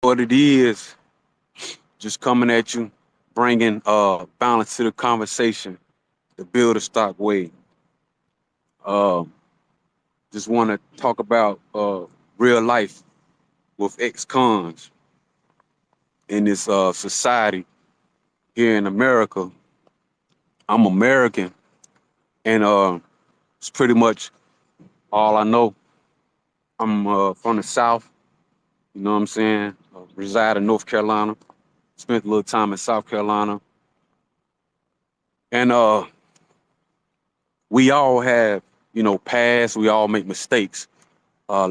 what it is, just coming at you, bringing balance to the conversation, the build a stock way. Uh, just want to talk about real life with ex-cons in this society here in America. I'm American, and it's pretty much all I know. I'm from the South, you know what I'm saying? Reside in North Carolina, spent a little time in South Carolina, and we all have, past. We all make mistakes. Uh,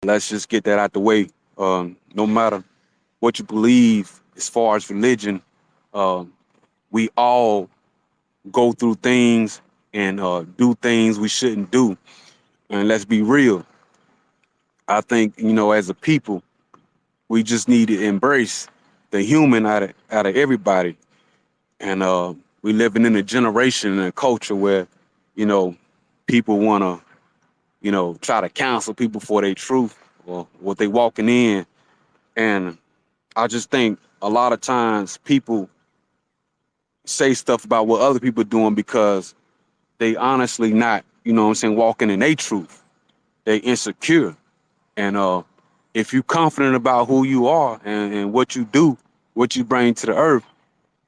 let's just get that out the way. No matter what you believe as far as religion, um, we all go through things and do things we shouldn't do. And let's be real. I think, as a people, we just need to embrace the human out of everybody. And we living in a generation and a culture where, you know, people want to, try to counsel people for their truth or what they walking in. And I just think a lot of times people say stuff about what other people doing because they honestly not, walking in their truth. They insecure. And if you confident about who you are and what you do, what you bring to the earth,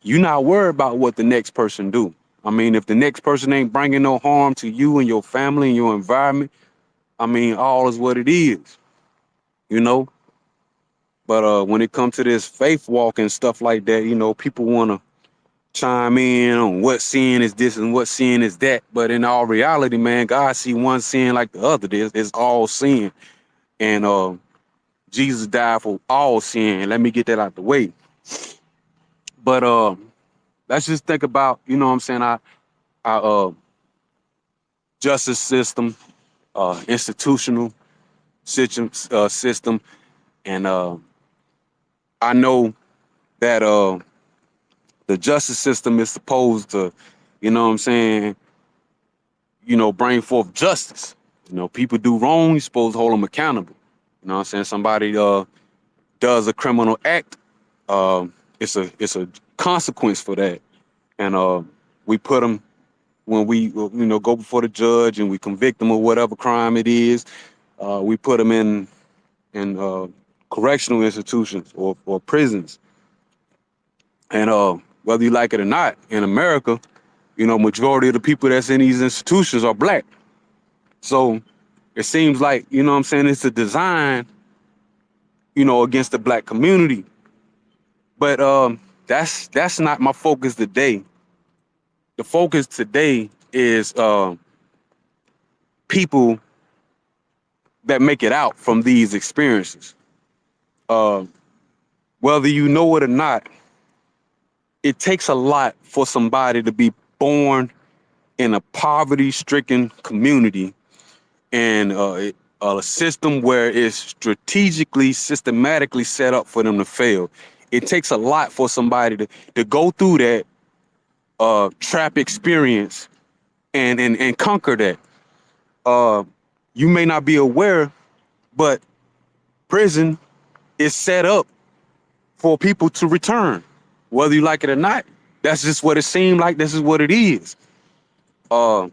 you not worried about what the next person do. I mean, if the next person ain't bringing no harm to you and your family and your environment, I mean, all is what it is, you know. But when it comes to this faith walk and stuff like that, people want to chime in on what sin is this and what sin is that. But in all reality, man, God see one sin like the other. It's all sin. And Jesus died for all sin. Let me get that out the way. But let's just think about, what I'm saying, our justice system, institutional system. And I know that the justice system is supposed to, bring forth justice. People do wrong, you're supposed to hold them accountable. Somebody does a criminal act, it's a consequence for that. And we put them when we, go before the judge and we convict them of whatever crime it is. We put them in correctional institutions or prisons. And whether you like it or not, in America, majority of the people that's in these institutions are black. So it seems like, it's a design, against the black community. But that's not my focus today. The focus today is people that make it out from these experiences. Uh, Whether you know it or not, it takes a lot for somebody to be born in a poverty-stricken community and a system where it's strategically, systematically set up for them to fail. It takes a lot for somebody to go through that trap experience and conquer that. You may not be aware, but prison is set up for people to return, whether you like it or not. That's just what it seemed like. This is what it is. I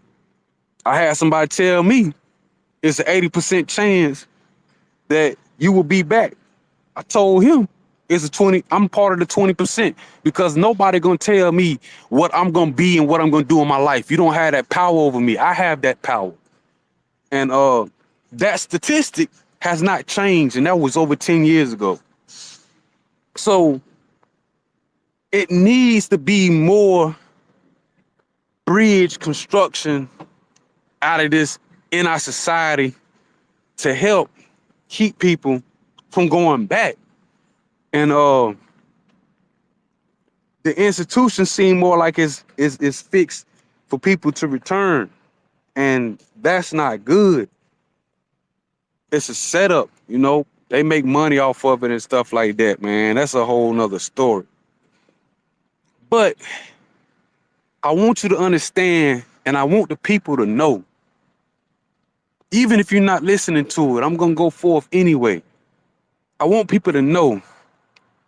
had somebody tell me it's an 80% chance that you will be back. I told him it's a 20. I'm part of the 20% because nobody gonna tell me what I'm gonna be and what I'm gonna do in my life. You don't have that power over me. I have that power, and that statistic has not changed, and that was over 10 years ago. So it needs to be more bridge construction out of this in our society to help keep people from going back. And the institution seem more like it's fixed for people to return. And that's not good. It's a setup, you know. They make money off of it and stuff like that, man. That's a whole nother story. But I want you to understand, and I want the people to know, even if you're not listening to it, I'm going to go forth anyway. I want people to know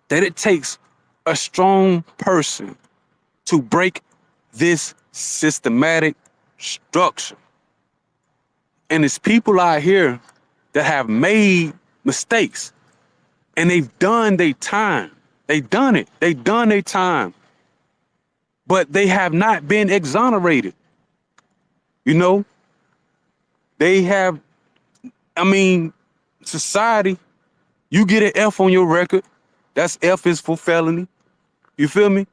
that it takes a strong person to break this systematic structure. And it's people out here that have made mistakes and they've done their time. They've done it. They've done their time. But they have not been exonerated. You know, they have, I mean, society, you get an F on your record. That's F is for felony. You feel me?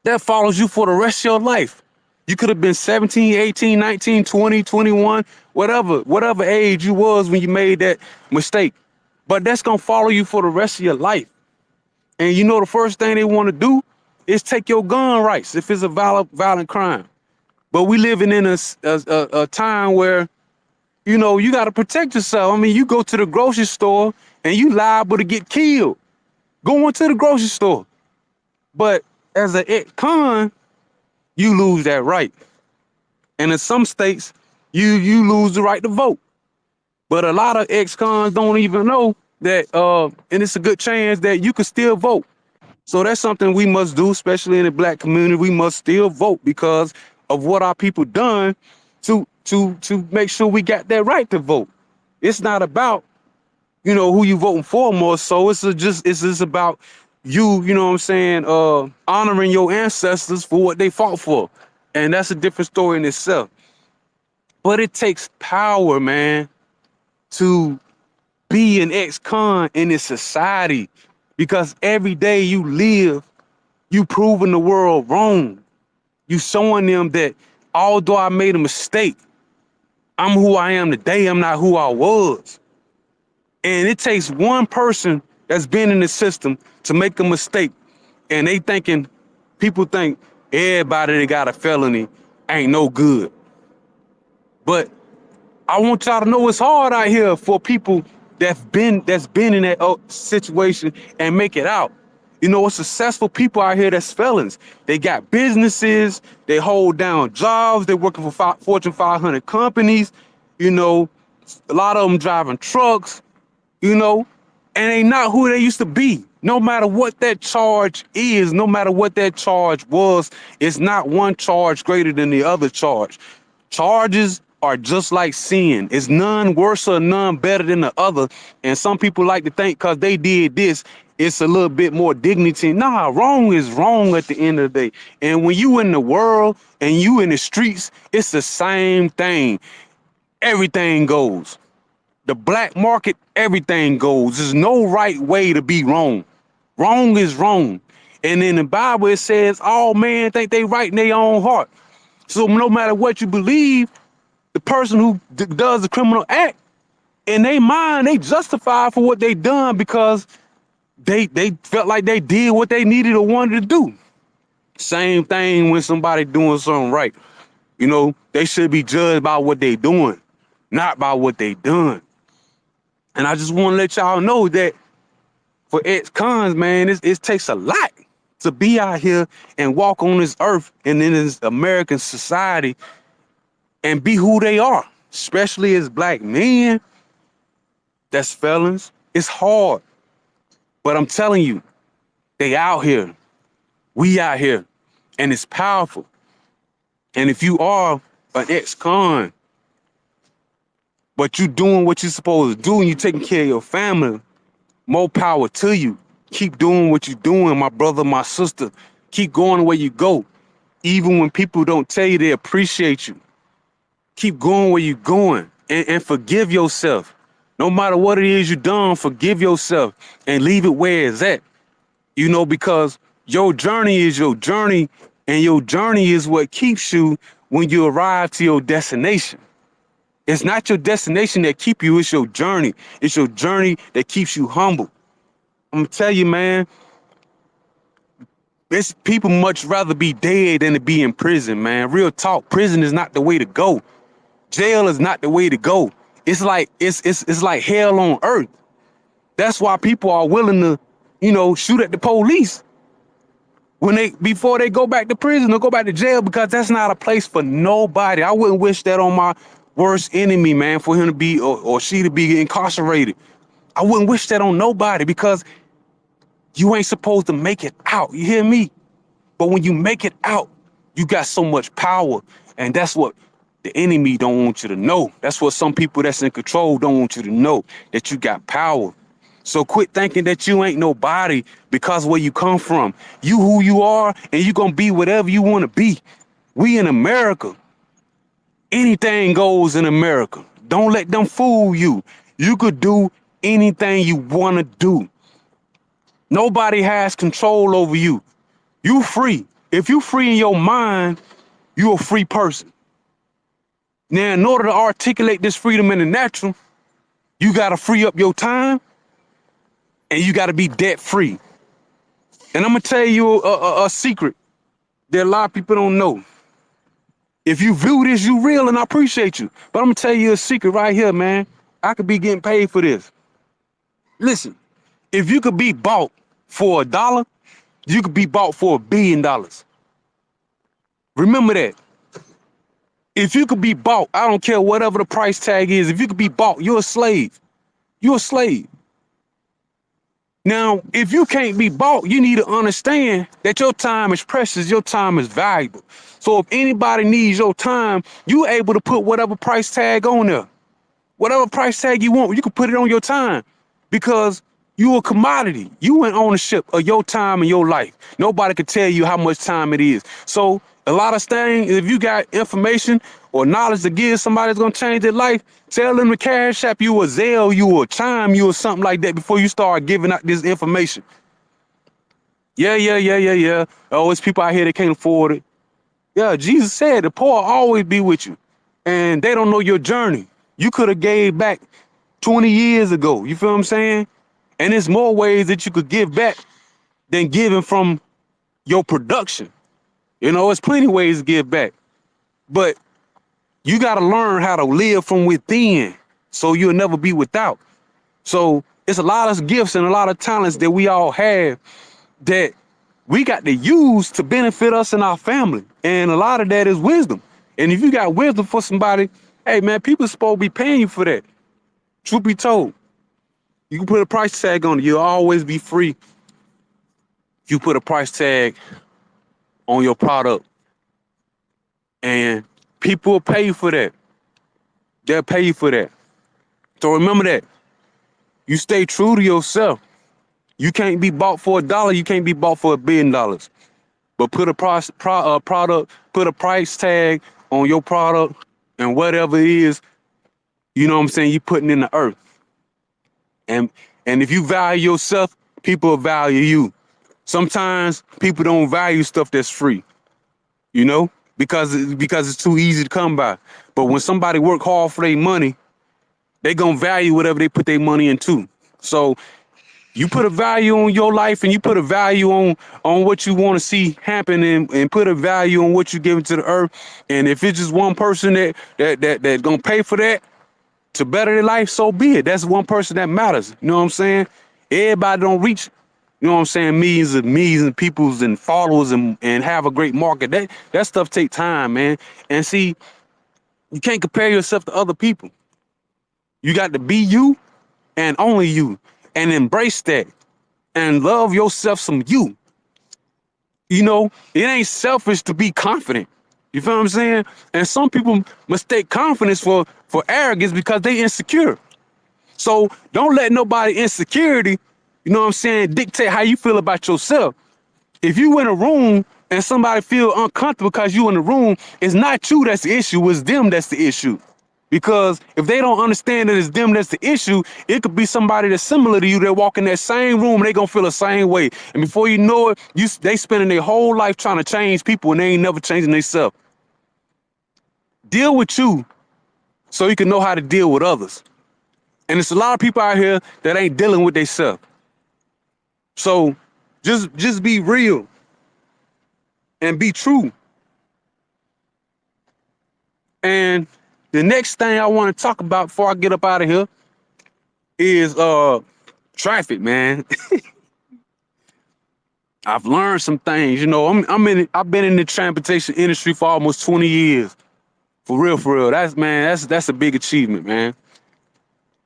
That follows you for the rest of your life. You could have been 17, 18, 19, 20, 21, whatever age you was when you made that mistake. But that's going to follow you for the rest of your life. And you know the first thing they want to do is take your gun rights if it's a violent crime. But we living in a time where, you know, you got to protect yourself. I mean, you go to the grocery store and you liable to get killed going to the grocery store. But as an ex-con, you lose that right. And in some states, you lose the right to vote. But a lot of ex-cons don't even know that, and it's a good chance that you could still vote. So that's something we must do, especially in the black community. We must still vote because of what our people done to make sure we got that right to vote. It's not about, you know, who you voting for more so. It's just about you know what I'm saying, honoring your ancestors for what they fought for. And that's a different story in itself. But it takes power, man, to be an ex-con in this society, because every day you live, you proving the world wrong. You showing them that although I made a mistake, I'm who I am today. I'm not who I was. And it takes one person that's been in the system to make a mistake. And people think everybody that got a felony ain't no good. But I want y'all to know it's hard out here for people that's been in that situation and make it out. You know, successful people out here that's felons. They got businesses, they hold down jobs, they're working for Fortune 500 companies, you know, a lot of them driving trucks, you know, and they not who they used to be. No matter what that charge is, no matter what that charge was, it's not one charge greater than the other charge. Charges are just like sin. It's none worse or none better than the other. And some people like to think because they did this, it's a little bit more dignity. Nah, wrong is wrong at the end of the day. And when you in the world and you in the streets, it's the same thing. Everything goes. The black market, everything goes. There's no right way to be wrong. Wrong is wrong. And in the Bible, it says all men think they right in their own heart. So no matter what you believe, the person who does the criminal act, in their mind, they justify for what they done because they felt like they did what they needed or wanted to do. Same thing when somebody doing something right. You know, they should be judged by what they doing, not by what they done. And I just want to let y'all know that for ex-cons, man, it takes a lot to be out here and walk on this earth and in this American society and be who they are, especially as black men that's felons. It's hard, but I'm telling you, they out here, we out here, and it's powerful. And if you are an ex-con, but you doing what you're supposed to do and you taking care of your family, more power to you. Keep doing what you're doing, my brother, my sister. Keep going where you go. Even when people don't tell you they appreciate you. Keep going where you're going and forgive yourself. No matter what it is you done, forgive yourself and leave it where it's at. You know, because your journey is your journey, and your journey is what keeps you when you arrive to your destination. It's not your destination that keep you, it's your journey. It's your journey that keeps you humble. I'm gonna tell you, man, It's people much rather be dead than to be in prison, man. Real talk. Prison is not the way to go. Jail is not the way to go. It's like it's like hell on earth. That's why people are willing to, shoot at the police when before they go back to prison or go back to jail, because that's not a place for nobody. I wouldn't wish that on my worst enemy, man, for him to be or she to be incarcerated. I wouldn't wish that on nobody, because you ain't supposed to make it out. You hear me? But when you make it out, you got so much power. And that's what the enemy don't want you to know. That's what some people that's in control don't want you to know, that you got power. So quit thinking that you ain't nobody because where you come from. You who you are, and you gonna be whatever you want to be. We in America. Anything goes in America. Don't let them fool you. You could do anything you want to do. Nobody has control over you. You free. If you free in your mind, you a free person. Now, in order to articulate this freedom in the natural, you got to free up your time, and you got to be debt free. And I'm going to tell you a secret that a lot of people don't know. If you view this, you real, and I appreciate you. But I'm going to tell you a secret right here, man. I could be getting paid for this. Listen, if you could be bought for $1, you could be bought for $1 billion. Remember that. If you could be bought, I don't care whatever the price tag is, if you could be bought, you're a slave. You're a slave. Now, if you can't be bought, you need to understand that your time is precious, your time is valuable. So if anybody needs your time, you're able to put whatever price tag on there. Whatever price tag you want, you can put it on your time, because you a commodity. You in ownership of your time and your life. Nobody can tell you how much time it is. So a lot of things, if you got information or knowledge to give somebody that's gonna change their life, tell them to Cash App you, or Zelle you, or Chime you, or something like that before you start giving out this information. Yeah. Oh, it's people out here that can't afford it. Yeah, Jesus said the poor always be with you, and they don't know your journey. You could have gave back 20 years ago. You feel what I'm saying? And there's more ways that you could give back than giving from your production. There's plenty of ways to give back. But you got to learn how to live from within so you'll never be without. So it's a lot of gifts and a lot of talents that we all have that we got to use to benefit us and our family. And a lot of that is wisdom. And if you got wisdom for somebody, hey, man, people supposed to be paying you for that. Truth be told. You can put a price tag on it. You'll always be free. You put a price tag on your product, and people will pay you for that. They'll pay you for that. So remember that. You stay true to yourself. You can't be bought for $1. You can't be bought for $1 billion. But put a put a price tag on your product and whatever it is, you know what I'm saying, you putting in the earth. And if you value yourself, people will value you. Sometimes people don't value stuff that's free, because it's too easy to come by. But when somebody work hard for their money, they gonna value whatever they put their money into. So you put a value on your life, and you put a value on what you want to see happen, and put a value on what you give into the earth. And if it's just one person that gonna pay for that to better their life, so be it. That's one person that matters. You know what I'm saying? Everybody don't reach, millions of peoples and followers and have a great market. That stuff take time, man. And see, you can't compare yourself to other people. You got to be you and only you, and embrace that and love yourself some you. It ain't selfish to be confident. You feel what I'm saying? And some people mistake confidence for arrogance because they insecure. So don't let nobody insecurity, dictate how you feel about yourself. If you in a room and somebody feel uncomfortable because you in the room, it's not you that's the issue, it's them that's the issue. Because if they don't understand that it's them that's the issue, it could be somebody that's similar to you that walk in that same room and they gonna feel the same way. And before you know it, they spending their whole life trying to change people and they ain't never changing themselves. Deal with you so you can know how to deal with others. And it's a lot of people out here that ain't dealing with themselves. So just be real. and be true. And the next thing I want to talk about before I get up out of here is traffic, man. I've learned some things. You know, I've been in the transportation industry for almost 20 years. For real, for real. That's a big achievement, man.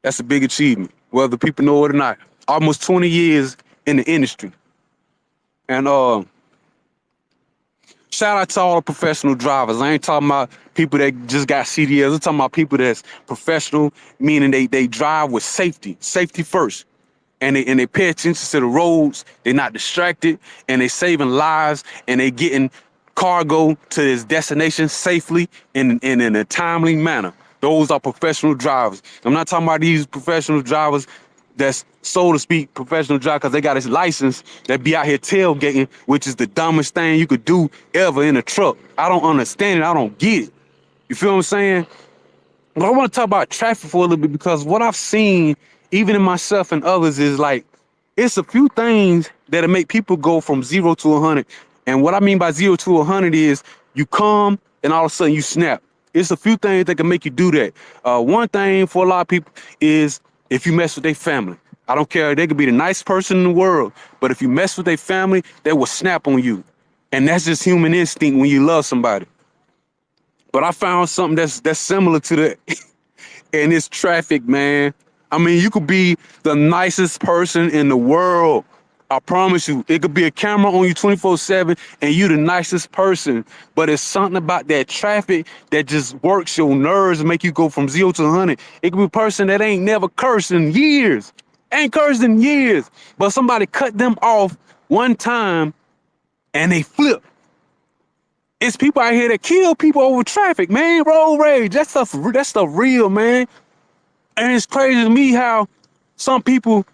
That's a big achievement, whether people know it or not. Almost 20 years in the industry. And shout out to all the professional drivers. I ain't talking about people that just got CDLs. I'm talking about people that's professional, meaning they drive with safety first. And they pay attention to the roads. They're not distracted, and they saving lives, and they getting cargo to its destination safely and in a timely manner. Those are professional drivers. I'm not talking about these professional drivers that's, so to speak, professional driver because they got his license that be out here tailgating, which is the dumbest thing you could do ever in a truck. I don't understand it. I don't get it. You feel what I'm saying? But I want to talk about traffic for a little bit because what I've seen, even in myself and others, is like it's a few things that'll make people go from 0 to 100. And what I mean by 0 to 100 is you come and all of a sudden you snap. It's a few things that can make you do that. One thing for a lot of people is if you mess with their family. I don't care. They could be the nicest person in the world, but if you mess with their family, they will snap on you. And that's just human instinct when you love somebody. But I found something that's similar to that, and it's traffic, man. I mean, you could be the nicest person in the world. I promise you, it could be a camera on you 24/7 and you the nicest person. But it's something about that traffic that just works your nerves and make you go from 0 to 100. It could be a person that ain't never cursed in years. Ain't cursed in years. But somebody cut them off one time and they flip. It's people out here that kill people over traffic, man. Road rage. That's stuff real, man. And it's crazy to me how some people,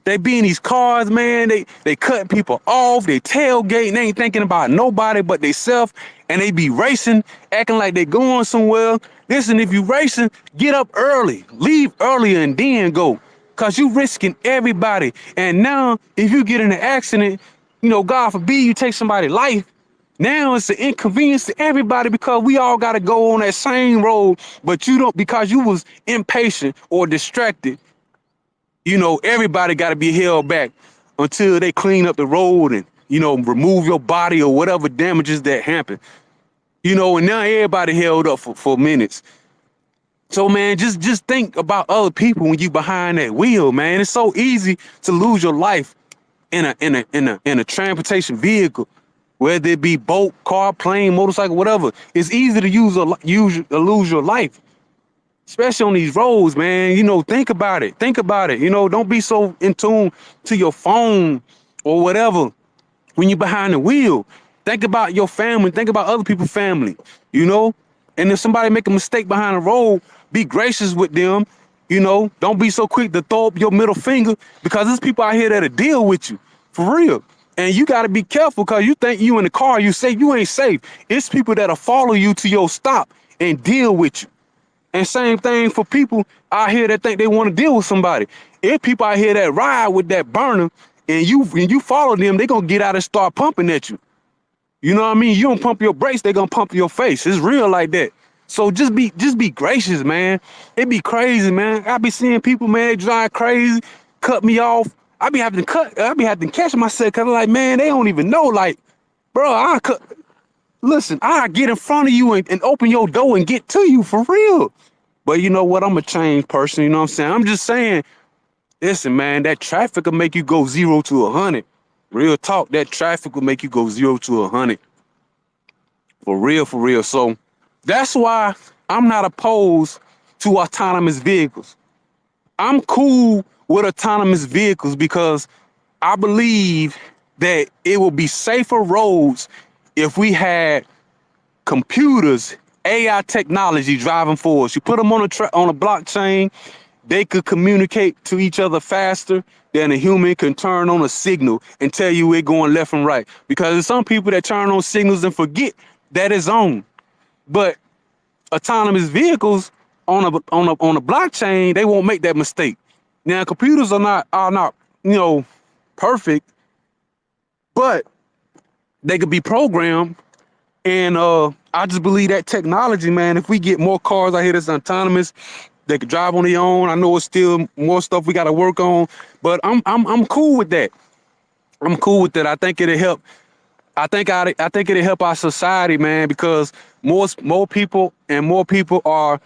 they be in these cars, man. They cut people off. They tailgating. They ain't thinking about nobody but theyself. And they be racing, acting like they going somewhere. Listen, if you racing, get up early. Leave earlier and then go. Because you risking everybody. And now, if you get in an accident, you know, God forbid you take somebody's life, now it's an inconvenience to everybody because we all got to go on that same road, but you don't, because you was impatient or distracted. You know, everybody got to be held back until they clean up the road and, you know, remove your body or whatever damages that happen. You know, and now everybody held up for minutes. So, man, just think about other people when you behind that wheel, man. It's so easy to lose your life in a transportation vehicle. Whether it be boat, car, plane, motorcycle, whatever, it's easy to lose your life, especially on these roads, man. You know, think about it. Think about it. You know, don't be so in tune to your phone or whatever when you're behind the wheel. Think about your family. Think about other people's family, you know? And if somebody make a mistake behind the road, be gracious with them. You know, don't be so quick to throw up your middle finger because there's people out here that'll deal with you, for real. And you got to be careful because you think you in the car, you safe, you ain't safe. It's people that'll follow you to your stop and deal with you. And same thing for people out here that think they want to deal with somebody. If people out here that ride with that burner and you follow them, they going to get out and start pumping at you. You know what I mean? You don't pump your brakes, they going to pump your face. It's real like that. So just be gracious, man. It be crazy, man. I be seeing people, man, they drive crazy, cut me off. I be having to catch myself because I'm like, man, they don't even know. Like, bro, I get in front of you and open your door and get to you for real. But you know what? I'm a changed person. You know what I'm saying? I'm just saying, listen, man, that traffic will make you go 0 to 100. Real talk, that traffic will make you go 0 to 100. For real, for real. So that's why I'm not opposed to autonomous vehicles. I'm cool with autonomous vehicles because I believe that it will be safer roads if we had computers, AI technology driving for us. You put them on a blockchain, they could communicate to each other faster than a human can turn on a signal and tell you we're going left and right. Because there's some people that turn on signals and forget that it's on. But autonomous vehicles on a blockchain, they won't make that mistake. Now, computers are not you know, perfect, but they could be programmed And I just believe that technology, man, if we get more cars out here that's autonomous, they could drive on their own. I know it's still more stuff we got to work on, but I'm cool with that. I'm cool with that. I think it'll help. I think it'll help our society, man, because more people and more people are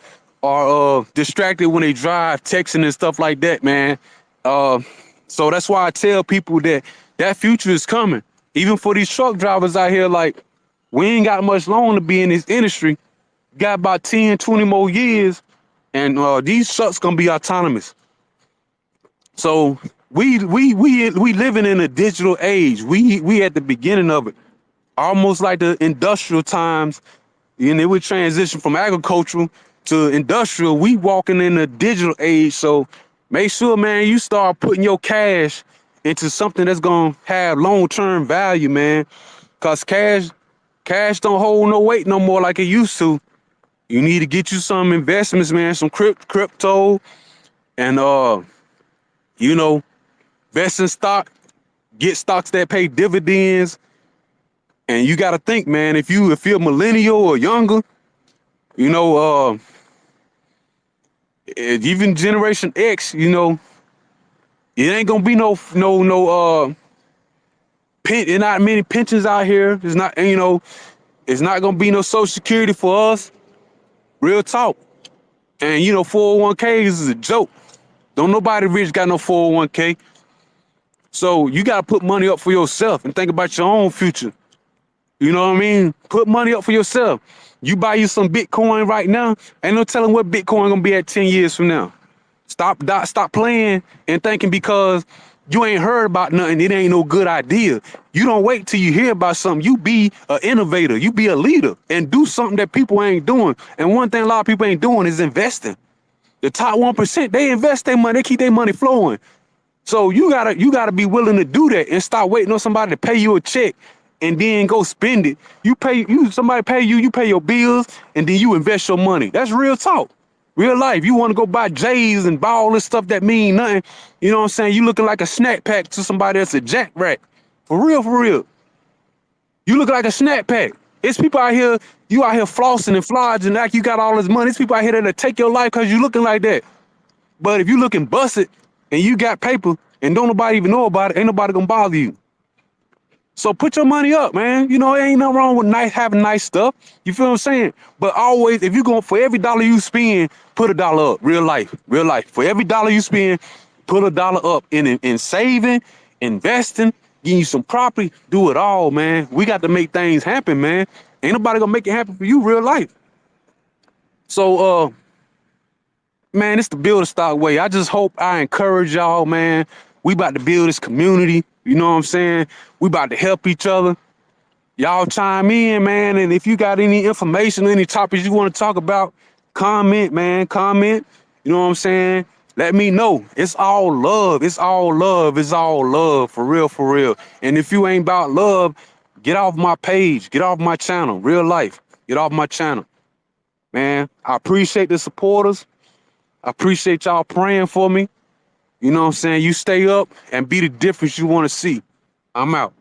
distracted when they drive, texting and stuff like that, man. Uh, so that's why I tell people that that future is coming. Even for these truck drivers out here, like we ain't got much long to be in this industry. Got about 10, 20 more years, and these trucks gonna be autonomous. So we living in a digital age. We at the beginning of it, almost like the industrial times. And it would transition from agricultural to industrial. We walking in a digital age. So make sure, man, you start putting your cash into something that's gonna have long-term value, man. Cause cash don't hold no weight no more like it used to. You need to get you some investments, man, some crypto, and you know, invest in stock, get stocks that pay dividends. And you got to think, man, if you're a millennial or younger, you know, even Generation X, you know, it ain't gonna be no there's not many pensions out here. There's not, you know, it's not gonna be no Social Security for us. Real talk. And you know, 401ks is a joke. Don't nobody rich got no 401k. So you gotta put money up for yourself and think about your own future. You know what I mean? Put money up for yourself. You buy you some Bitcoin right now, ain't no telling what Bitcoin gonna be at 10 years from now. Stop playing and thinking because you ain't heard about nothing, it ain't no good idea. You don't wait till you hear about something. You be an innovator, you be a leader, and do something that people ain't doing. And one thing a lot of people ain't doing is investing. The top 1%, they invest their money, they keep their money flowing. So you gotta be willing to do that and stop waiting on somebody to pay you a check and then go spend it. Somebody pay you, you pay your bills, and then you invest your money. That's real talk. Real life. You want to go buy J's and buy all this stuff that mean nothing. You know what I'm saying? You looking like a snack pack to somebody that's a jack rack. For real, for real. You look like a snack pack. It's people out here, you out here flossing and flogging like you got all this money. It's people out here that'll take your life because you looking like that. But if you looking busted and you got paper and don't nobody even know about it, ain't nobody gonna bother you. So put your money up, man. You know, there ain't nothing wrong with having nice stuff. You feel what I'm saying? But always, if you going for every dollar you spend, put a dollar up. Real life, real life. For every dollar you spend, put a dollar up in saving, investing, getting you some property. Do it all, man. We got to make things happen, man. Ain't nobody gonna make it happen for you, real life. So, man, it's the Build a Stock way. I just hope I encourage y'all, man. We about to build this community. You know what I'm saying? We about to help each other. Y'all chime in, man. And if you got any information, any topics you want to talk about, comment, man. Comment. You know what I'm saying? Let me know. It's all love. It's all love. It's all love. For real, for real. And if you ain't about love, get off my page. Get off my channel. Real life. Get off my channel. Man, I appreciate the supporters. I appreciate y'all praying for me. You know what I'm saying? You stay up and be the difference you want to see. I'm out.